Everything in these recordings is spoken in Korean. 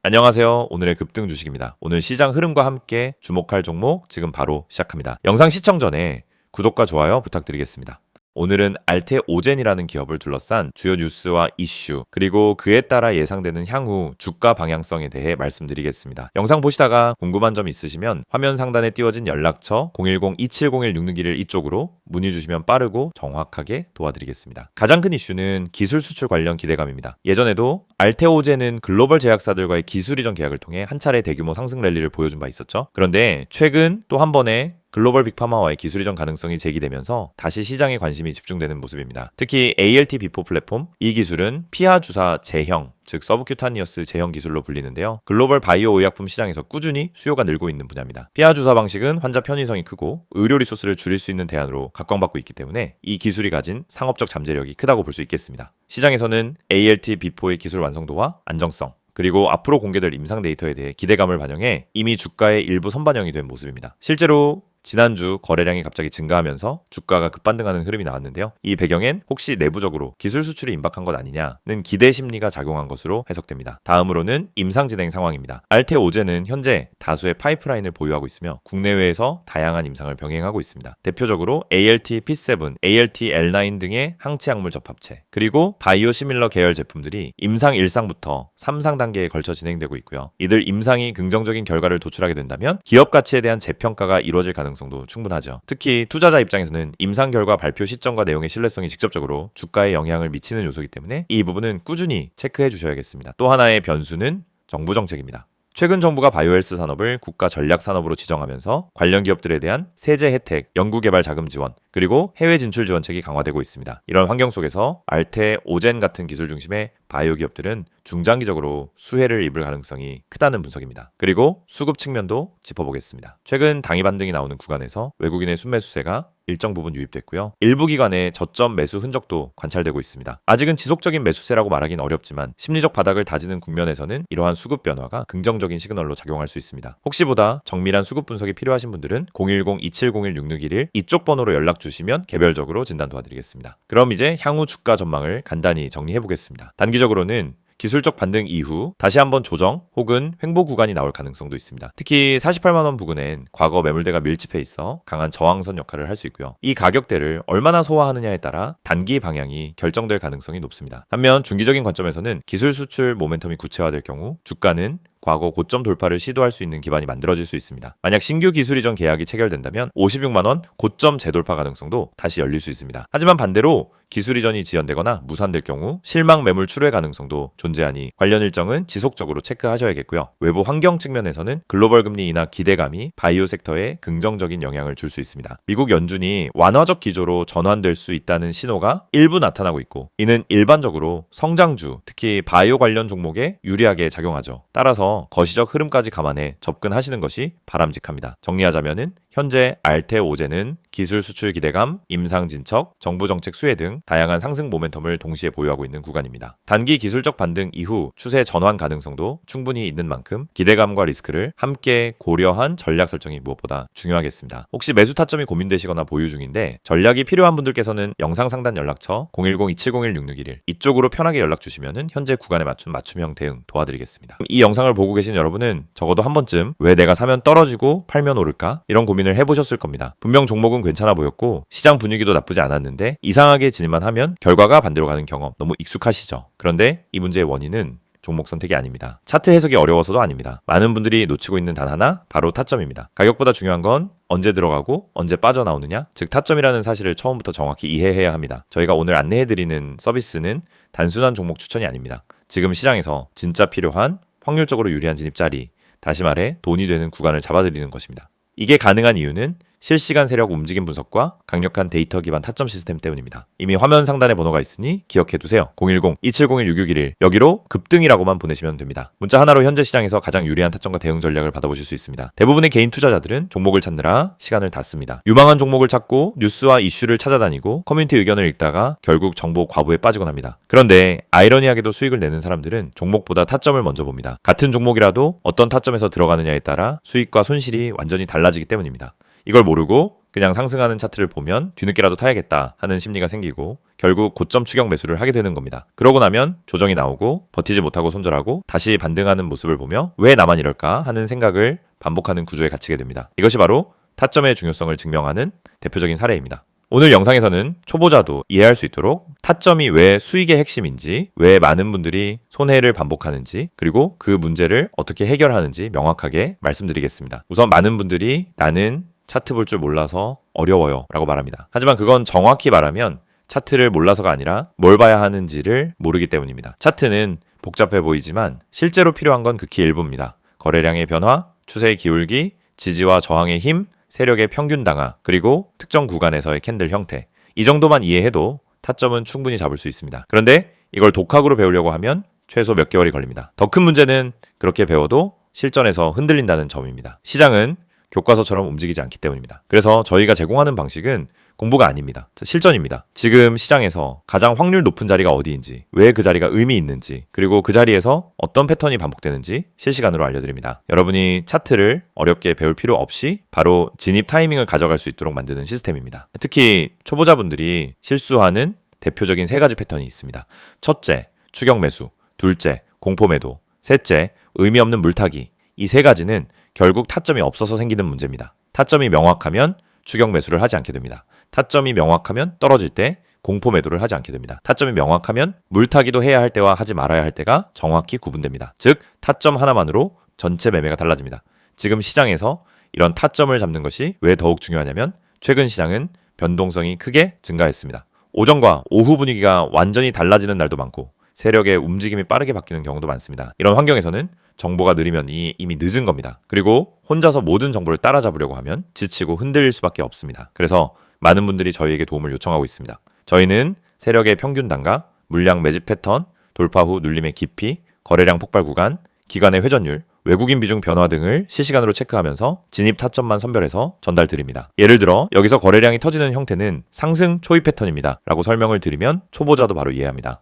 안녕하세요. 오늘의 급등 주식입니다. 오늘 시장 흐름과 함께 주목할 종목 지금 바로 시작합니다. 영상 시청 전에 구독과 좋아요 부탁드리겠습니다. 오늘은 알테오젠이라는 기업을 둘러싼 주요 뉴스와 이슈, 그리고 그에 따라 예상되는 향후 주가 방향성에 대해 말씀드리겠습니다. 영상 보시다가 궁금한 점 있으시면 화면 상단에 띄워진 연락처 010-2701-661 이쪽으로 문의 주시면 빠르고 정확하게 도와드리겠습니다. 가장 큰 이슈는 기술 수출 관련 기대감입니다. 예전에도 알테오젠은 글로벌 제약사들과의 기술 이전 계약을 통해 한 차례 대규모 상승 랠리를 보여준 바 있었죠. 그런데 최근 또 한 번의 글로벌 빅파마와의 기술 이전 가능성이 제기되면서 다시 시장에 관심이 집중되는 모습입니다. 특히 ALT-B4 플랫폼, 이 기술은 피하 주사 제형, 즉 서브큐타니어스 제형 기술로 불리는데요. 글로벌 바이오 의약품 시장에서 꾸준히 수요가 늘고 있는 분야입니다. 피하 주사 방식은 환자 편의성이 크고 의료 리소스를 줄일 수 있는 대안으로 각광받고 있기 때문에 이 기술이 가진 상업적 잠재력이 크다고 볼 수 있겠습니다. 시장에서는 ALT-B4의 기술 완성도와 안정성, 그리고 앞으로 공개될 임상 데이터에 대해 기대감을 반영해 이미 주가의 일부 선반영이 된 모습입니다. 실제로 지난주 거래량이 갑자기 증가하면서 주가가 급반등하는 흐름이 나왔는데요. 이 배경엔 혹시 내부적으로 기술 수출이 임박한 것 아니냐는 기대 심리가 작용한 것으로 해석됩니다. 다음으로는 임상 진행 상황입니다. 알테오젠은 현재 다수의 파이프라인을 보유하고 있으며 국내외에서 다양한 임상을 병행하고 있습니다. 대표적으로 ALT-P7, ALT-L9 등의 항체 약물 접합체, 그리고 바이오시밀러 계열 제품들이 임상 1상부터 3상 단계에 걸쳐 진행되고 있고요. 이들 임상이 긍정적인 결과를 도출하게 된다면 기업 가치에 대한 재평가가 이루어질 가능성도 충분하죠. 특히 투자자 입장에서는 임상 결과 발표 시점과 내용의 신뢰성이 직접적으로 주가에 영향을 미치는 요소이기 때문에 이 부분은 꾸준히 체크해 주셔야겠습니다. 또 하나의 변수는 정부 정책입니다. 최근 정부가 바이오헬스 산업을 국가 전략 산업으로 지정하면서 관련 기업들에 대한 세제 혜택, 연구개발 자금 지원, 그리고 해외 진출 지원책이 강화되고 있습니다. 이런 환경 속에서 알테오젠 같은 기술 중심의 바이오 기업들은 중장기적으로 수혜를 입을 가능성이 크다는 분석입니다. 그리고 수급 측면도 짚어보겠습니다. 최근 당위 반등이 나오는 구간에서 외국인의 순매수세가 일정 부분 유입됐고요. 일부 기관의 저점 매수 흔적도 관찰되고 있습니다. 아직은 지속적인 매수세라고 말하긴 어렵지만 심리적 바닥을 다지는 국면에서는 이러한 수급 변화가 긍정적인 시그널로 작용할 수 있습니다. 혹시보다 정밀한 수급 분석이 필요하신 분들은 010-2701-6611 이쪽 번호로 연락 주시면 개별적으로 진단 도와드리겠습니다. 그럼 이제 향후 주가 전망을 간단히 정리해 보겠습니다. 단기적으로는 기술적 반등 이후 다시 한번 조정 혹은 횡보 구간이 나올 가능성도 있습니다. 특히 48만원 부근엔 과거 매물대가 밀집해 있어 강한 저항선 역할을 할 수 있고요. 이 가격대를 얼마나 소화하느냐에 따라 단기 방향이 결정될 가능성이 높습니다. 반면 중기적인 관점에서는 기술 수출 모멘텀이 구체화될 경우 주가는 과거 고점 돌파를 시도할 수 있는 기반이 만들어질 수 있습니다. 만약 신규 기술 이전 계약이 체결된다면 56만원 고점 재돌파 가능성도 다시 열릴 수 있습니다. 하지만 반대로 기술 이전이 지연되거나 무산될 경우 실망 매물 출회 가능성도 존재하니 관련 일정은 지속적으로 체크하셔야겠고요. 외부 환경 측면에서는 글로벌 금리 인하 기대감이 바이오 섹터에 긍정적인 영향을 줄 수 있습니다. 미국 연준이 완화적 기조로 전환될 수 있다는 신호가 일부 나타나고 있고, 이는 일반적으로 성장주, 특히 바이오 관련 종목에 유리하게 작용하죠. 따라서 거시적 흐름까지 감안해 접근하시는 것이 바람직합니다. 정리하자면은 현재 알테오젠은 기술 수출 기대감, 임상 진척, 정부 정책 수혜 등 다양한 상승 모멘텀을 동시에 보유하고 있는 구간입니다. 단기 기술적 반등 이후 추세 전환 가능성도 충분히 있는 만큼 기대감과 리스크를 함께 고려한 전략 설정이 무엇보다 중요하겠습니다. 혹시 매수 타점이 고민되시거나 보유 중인데 전략이 필요한 분들께서는 영상 상단 연락처 010-2701-6611 이쪽으로 편하게 연락 주시면 현재 구간에 맞춘 맞춤형 대응 도와드리겠습니다. 이 영상을 보고 계신 여러분은 적어도 한 번쯤 왜 내가 사면 떨어지고 팔면 오를까? 이런 고민을 해보셨을 겁니다. 분명 종목은 괜찮아 보였고 시장 분위기도 나쁘지 않았는데 이상하게 진입만 하면 결과가 반대로 가는 경험 너무 익숙하시죠? 그런데 이 문제의 원인은 종목 선택이 아닙니다. 차트 해석이 어려워서도 아닙니다. 많은 분들이 놓치고 있는 단 하나, 바로 타점입니다. 가격보다 중요한 건 언제 들어가고 언제 빠져나오느냐, 즉 타점이라는 사실을 처음부터 정확히 이해해야 합니다. 저희가 오늘 안내해드리는 서비스는 단순한 종목 추천이 아닙니다. 지금 시장에서 진짜 필요한 확률적으로 유리한 진입 자리, 다시 말해 돈이 되는 구간을 잡아드리는 것입니다. 이게 가능한 이유는 실시간 세력 움직임 분석과 강력한 데이터 기반 타점 시스템 때문입니다. 이미 화면 상단에 번호가 있으니 기억해두세요. 010-2701-6611 여기로 급등이라고만 보내시면 됩니다. 문자 하나로 현재 시장에서 가장 유리한 타점과 대응 전략을 받아보실 수 있습니다. 대부분의 개인 투자자들은 종목을 찾느라 시간을 다 씁니다. 유망한 종목을 찾고 뉴스와 이슈를 찾아다니고 커뮤니티 의견을 읽다가 결국 정보 과부에 빠지곤 합니다. 그런데 아이러니하게도 수익을 내는 사람들은 종목보다 타점을 먼저 봅니다. 같은 종목이라도 어떤 타점에서 들어가느냐에 따라 수익과 손실이 완전히 달라지기 때문입니다. 이걸 모르고 그냥 상승하는 차트를 보면 뒤늦게라도 타야겠다 하는 심리가 생기고 결국 고점 추격 매수를 하게 되는 겁니다. 그러고 나면 조정이 나오고 버티지 못하고 손절하고 다시 반등하는 모습을 보며 왜 나만 이럴까 하는 생각을 반복하는 구조에 갇히게 됩니다. 이것이 바로 타점의 중요성을 증명하는 대표적인 사례입니다. 오늘 영상에서는 초보자도 이해할 수 있도록 타점이 왜 수익의 핵심인지, 왜 많은 분들이 손해를 반복하는지, 그리고 그 문제를 어떻게 해결하는지 명확하게 말씀드리겠습니다. 우선 많은 분들이 나는 차트 볼 줄 몰라서 어려워요 라고 말합니다. 하지만 그건 정확히 말하면 차트를 몰라서가 아니라 뭘 봐야 하는지를 모르기 때문입니다. 차트는 복잡해 보이지만 실제로 필요한 건 극히 일부입니다. 거래량의 변화, 추세의 기울기, 지지와 저항의 힘, 세력의 평균 당하, 그리고 특정 구간에서의 캔들 형태. 이 정도만 이해해도 타점은 충분히 잡을 수 있습니다. 그런데 이걸 독학으로 배우려고 하면 최소 몇 개월이 걸립니다. 더 큰 문제는 그렇게 배워도 실전에서 흔들린다는 점입니다. 시장은 교과서처럼 움직이지 않기 때문입니다. 그래서 저희가 제공하는 방식은 공부가 아닙니다. 실전입니다. 지금 시장에서 가장 확률 높은 자리가 어디인지, 왜 그 자리가 의미 있는지, 그리고 그 자리에서 어떤 패턴이 반복되는지 실시간으로 알려드립니다. 여러분이 차트를 어렵게 배울 필요 없이 바로 진입 타이밍을 가져갈 수 있도록 만드는 시스템입니다. 특히 초보자분들이 실수하는 대표적인 3가지 패턴이 있습니다. 첫째, 추격 매수. 둘째, 공포 매도. 셋째, 의미 없는 물타기. 이 3가지는 결국 타점이 없어서 생기는 문제입니다. 타점이 명확하면 추격 매수를 하지 않게 됩니다. 타점이 명확하면 떨어질 때 공포 매도를 하지 않게 됩니다. 타점이 명확하면 물타기도 해야 할 때와 하지 말아야 할 때가 정확히 구분됩니다. 즉 타점 하나만으로 전체 매매가 달라집니다. 지금 시장에서 이런 타점을 잡는 것이 왜 더욱 중요하냐면 최근 시장은 변동성이 크게 증가했습니다. 오전과 오후 분위기가 완전히 달라지는 날도 많고 세력의 움직임이 빠르게 바뀌는 경우도 많습니다. 이런 환경에서는 정보가 느리면 이미 늦은 겁니다. 그리고 혼자서 모든 정보를 따라잡으려고 하면 지치고 흔들릴 수밖에 없습니다. 그래서 많은 분들이 저희에게 도움을 요청하고 있습니다. 저희는 세력의 평균 단가, 물량 매집 패턴, 돌파 후 눌림의 깊이, 거래량 폭발 구간, 기간의 회전율, 외국인 비중 변화 등을 실시간으로 체크하면서 진입 타점만 선별해서 전달드립니다. 예를 들어 여기서 거래량이 터지는 형태는 상승 초입 패턴입니다 라고 설명을 드리면 초보자도 바로 이해합니다.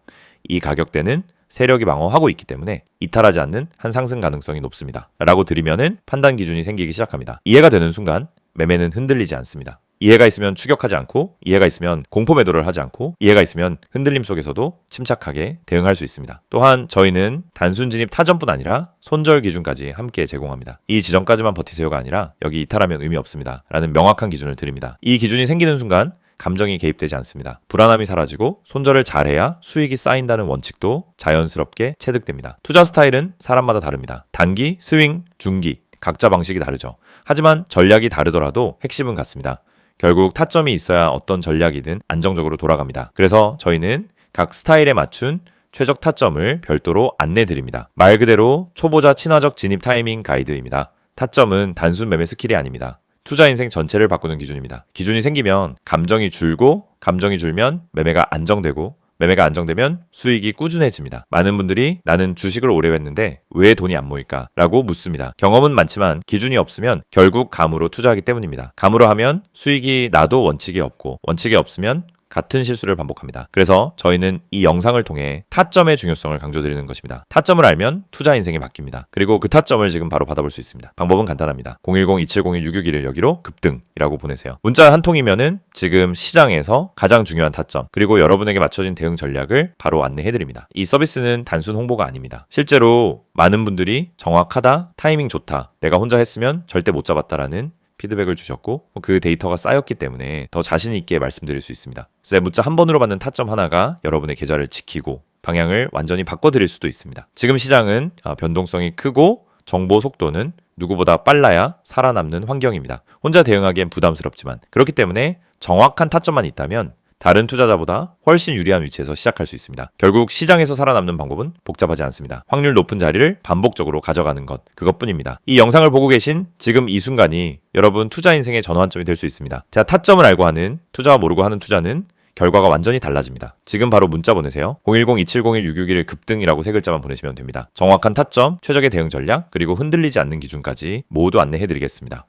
이 가격대는 세력이 방어하고 있기 때문에 이탈하지 않는 한 상승 가능성이 높습니다 라고 드리면은 판단 기준이 생기기 시작합니다. 이해가 되는 순간 매매는 흔들리지 않습니다. 이해가 있으면 추격하지 않고, 이해가 있으면 공포 매도를 하지 않고, 이해가 있으면 흔들림 속에서도 침착하게 대응할 수 있습니다. 또한 저희는 단순 진입 타점뿐 아니라 손절 기준까지 함께 제공합니다. 이 지점까지만 버티세요가 아니라 여기 이탈하면 의미 없습니다 라는 명확한 기준을 드립니다. 이 기준이 생기는 순간 감정이 개입되지 않습니다. 불안함이 사라지고 손절을 잘해야 수익이 쌓인다는 원칙도 자연스럽게 체득됩니다. 투자 스타일은 사람마다 다릅니다. 단기, 스윙, 중기 각자 방식이 다르죠. 하지만 전략이 다르더라도 핵심은 같습니다. 결국 타점이 있어야 어떤 전략이든 안정적으로 돌아갑니다. 그래서 저희는 각 스타일에 맞춘 최적 타점을 별도로 안내드립니다. 말 그대로 초보자 친화적 진입 타이밍 가이드입니다. 타점은 단순 매매 스킬이 아닙니다. 투자 인생 전체를 바꾸는 기준입니다. 기준이 생기면 감정이 줄고, 감정이 줄면 매매가 안정되고, 매매가 안정되면 수익이 꾸준해집니다. 많은 분들이 나는 주식을 오래 했는데 왜 돈이 안 모일까? 라고 묻습니다. 경험은 많지만 기준이 없으면 결국 감으로 투자하기 때문입니다. 감으로 하면 수익이 나도 원칙이 없고, 원칙이 없으면 같은 실수를 반복합니다. 그래서 저희는 이 영상을 통해 타점의 중요성을 강조드리는 것입니다. 타점을 알면 투자 인생이 바뀝니다. 그리고 그 타점을 지금 바로 받아볼 수 있습니다. 방법은 간단합니다. 010-2701-661을 여기로 급등이라고 보내세요. 문자 한 통이면은 지금 시장에서 가장 중요한 타점, 그리고 여러분에게 맞춰진 대응 전략을 바로 안내해드립니다. 이 서비스는 단순 홍보가 아닙니다. 실제로 많은 분들이 정확하다, 타이밍 좋다, 내가 혼자 했으면 절대 못 잡았다라는 피드백을 주셨고 그 데이터가 쌓였기 때문에 더 자신 있게 말씀드릴 수 있습니다. 그래서 문자 한 번으로 받는 타점 하나가 여러분의 계좌를 지키고 방향을 완전히 바꿔드릴 수도 있습니다. 지금 시장은 변동성이 크고 정보 속도는 누구보다 빨라야 살아남는 환경입니다. 혼자 대응하기엔 부담스럽지만 그렇기 때문에 정확한 타점만 있다면 다른 투자자보다 훨씬 유리한 위치에서 시작할 수 있습니다. 결국 시장에서 살아남는 방법은 복잡하지 않습니다. 확률 높은 자리를 반복적으로 가져가는 것, 그것뿐입니다. 이 영상을 보고 계신 지금 이 순간이 여러분 투자 인생의 전환점이 될 수 있습니다. 자, 타점을 알고 하는, 투자와 모르고 하는 투자는 결과가 완전히 달라집니다. 지금 바로 문자 보내세요. 010-2701-661 급등이라고 3글자만 보내시면 됩니다. 정확한 타점, 최적의 대응 전략, 그리고 흔들리지 않는 기준까지 모두 안내해드리겠습니다.